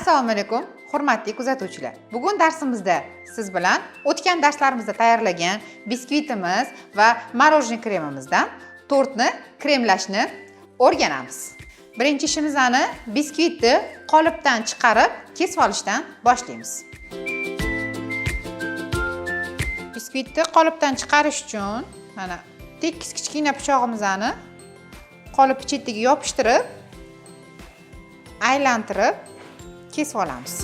Assalomu alaykum, hurmatli kuzatuvchilar. Bugun darsimizda siz bilan o'tgan darslarimizda tayyorlagan biskvitimiz va morojniy kremimizdan tortni kremlashni o'rganamiz. Birinchi ishimizni biskvitni qolipdan chiqarib, kesib olishdan boshlaymiz. Biskvitni qolipdan chiqarish uchun mana tekis kichkina pichog'imizni qolip chetiga yopishtirib, aylantirib kesib olamiz.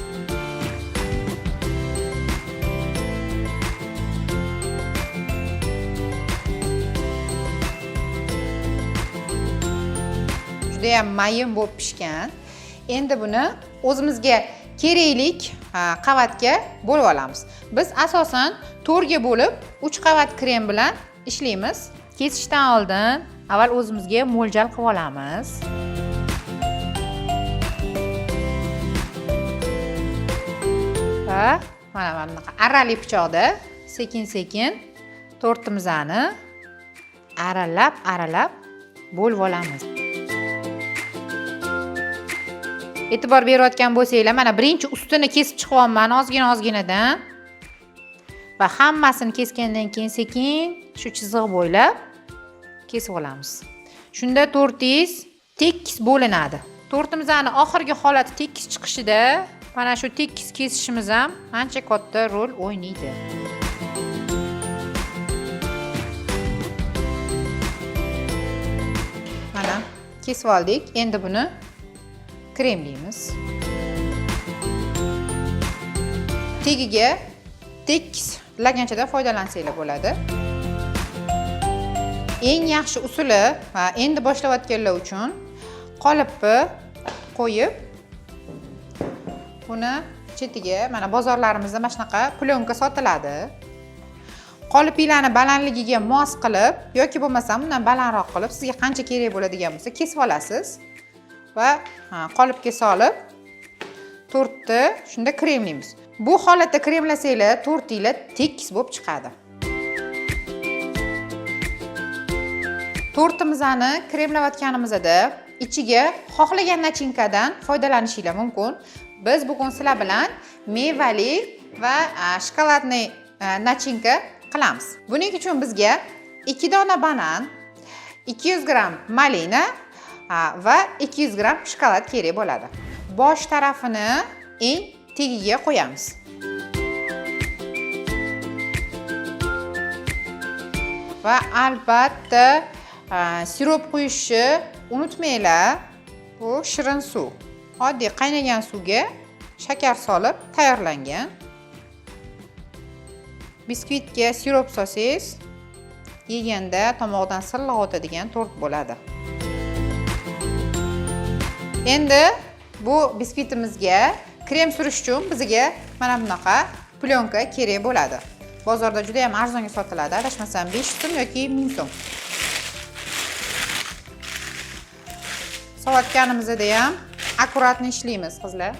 Juda ham mayin bo'lib pishgan. Endi buni o'zimizga keraklik qavatga bo'lib olamiz. Biz asosan 4 ga bo'lib 3 qavat krem bilan ishlaymiz. Kesishdan oldin avval o'zimizga mo'ljal qilib olamiz. Va mana bunaqa arrali pichoqda sekin-sekin tortimizni aralab bo'lib olamiz. E'tibor berayotgan bo'lsanglar, mana birinchi ustini kesib chiqyapman ozgina-ozginadan. Va hammasini kesgandan keyin sekin shu chiziq bo'ylab kesib olamiz. Shunda tortingiz tekis bo'linadi. Tortimizning oxirgi holati tekis chiqishida mana shu tekis kesishimiz ham ancha katta rol o'ynaydi. Mana kesib oldik. Endi buni kremlaymiz. Tagiga tekis laganchadan foydalansanglar bo'ladi. Eng yaxshi usuli va endi boshlayotganlar uchun qolipni qo'yib, buni chetiga mana bozorlarimizda mana shunaqa plyonka sotiladi. Qolipinglarni balandligiga mos qilib yoki bo'lmasa bundan balandroq qilib sizga qancha kerak bo'ladigan bo'lsa kesib olasiz va qolipga solib tortni shunda kremlaymiz. Bu holatda kremlasanglar tortinglar tekis bo'lib chiqadi. Tortimizni kremlayotganimizda ichiga xohlagan nachinkadan foydalanishingiz mumkin. Biz bugun sizlar bilan mevali va shokoladli nachinka qilamiz. Buning uchun bizga 2 dona banan, 200 gram malina va 200 gram shokolad kerak bo'ladi. Bosh tarafini eng tagiga qo'yamiz. Va albatta sirop qo'yishni unutmanglar. Bu shirin suv. Oddiy qaynagan suvga shakar solib tayyorlangan. Biskvitga sirop solsangiz, yeganda tomog'dan silliq o'tadigan tort bo'ladi. Endi bu biskvitimizga krem surish uchun bizga mana bunaqa plyonka kerak bo'ladi. Bozorda juda ham arzonga sotiladi. Adashmasam 5 so'm yoki 1000 so'm. Sovatganimizda ham akkuratni ishlaymiz, qizlar.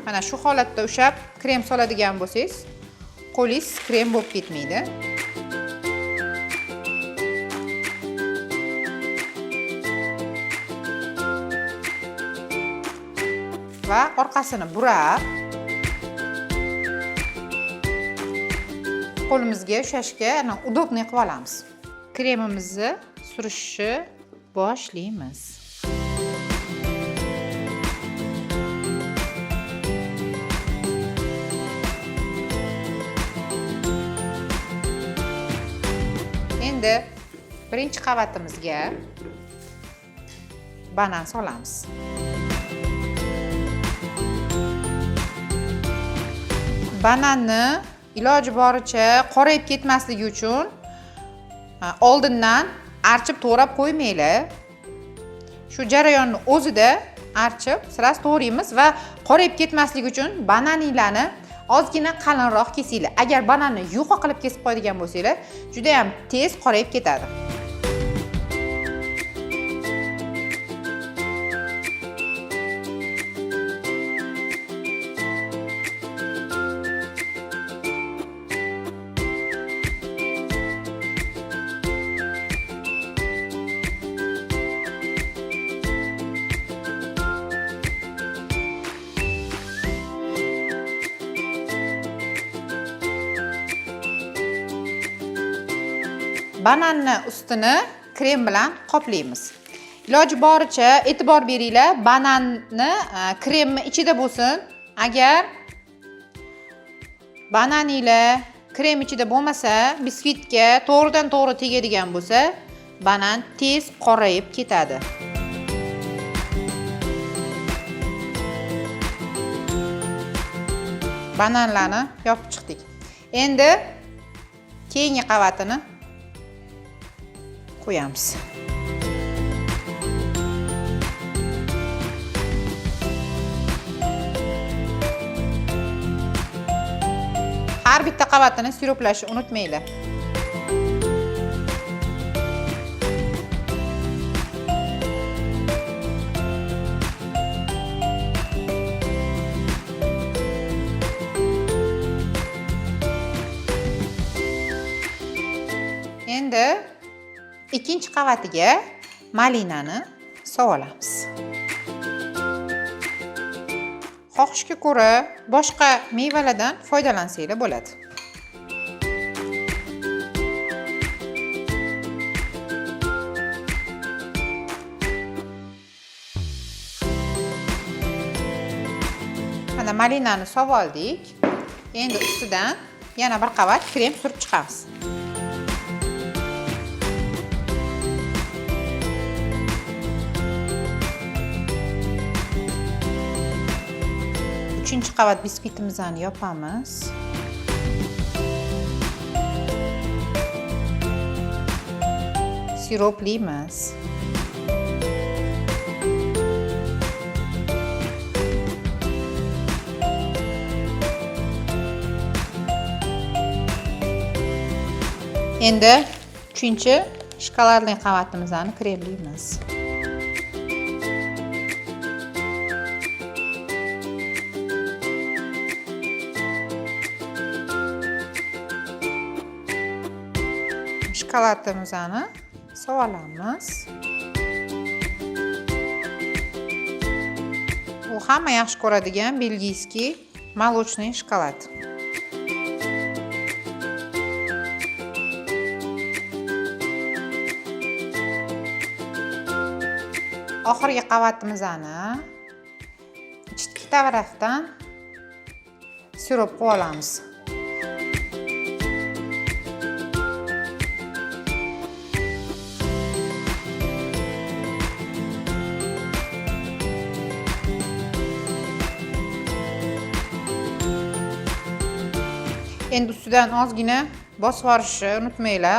Mana shu holatda ushab krem soladigan bo'lsangiz, qo'lingiz krem bo'lib ketmaydi. Va orqasini burab qo'limizga ushashga udobniy qilib olamiz. Kremimizni surishni boshlaymiz. Endi birinchi qavatimizga banan solamiz. Bananni iloji boricha qorayib ketmasligi uchun oldindan archib to'g'rab qo'ymanglar. Shu jarayonni o'zida archib siras to'g'raymiz va qorayib ketmasligi uchun bananinglarni ozgina qalinroq kesinglar. Agar bananni yuqa qilib kesib qo'yadigan bo'lsanglar, juda ham tez qorayib ketadi. bananni ustini krem bilan qoplaymiz. Iloji boricha e'tibor beringlar, bananni kremni ichida bo'lsin. Agar bananinglar krem ichida bo'lmasa, biskvitga to'g'ridan-to'g'ri tegadigan bo'lsa, banan tez qorayib ketadi. Bananlarni yopib chiqdik. Endi keyingi qavatini qo'yamiz. Har bitta qavatini siroplashni unutmanglar. Endi ikkinchi qavatiga malinani sovolamiz. Xohishga ko'ra boshqa mevalardan foydalansanglar bo'ladi. Mana malinani sovoldik. Endi ustidan yana bir qavat krem surib chiqamiz. Uchinchi qavat biskvitimizni yopamiz. Siroplaymiz. Endi uchinchi shokoladli qavatimizni kremlaymiz. Shokoladimizni sovolamiz. Bu hamma yaxshi ko'radigan belgiyskiy молочный shokolad. Oxirgi qavatimizni ichki tarafdan sirop qo'yib olamiz. Endi ustidan ozgina bosib yuborishni unutmanglar.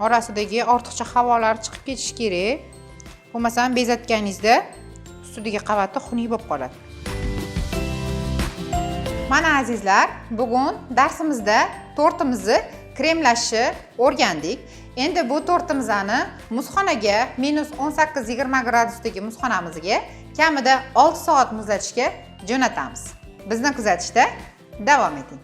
Orasidagi ortiqcha havolar chiqib ketishi kerak. Bo'lmasam bezatganingizda ustidagi qavati xunuk bo'lib qoladi. Mana azizlar, bugun darsimizda tortimizni kremlashni o'rgandik. Endi bu tortimizni muzxonaga -18-20 gradusdagi muzxonamizga kamida 6 soat muzlatishga jo'natamiz. Bizni kuzatishda davom eting.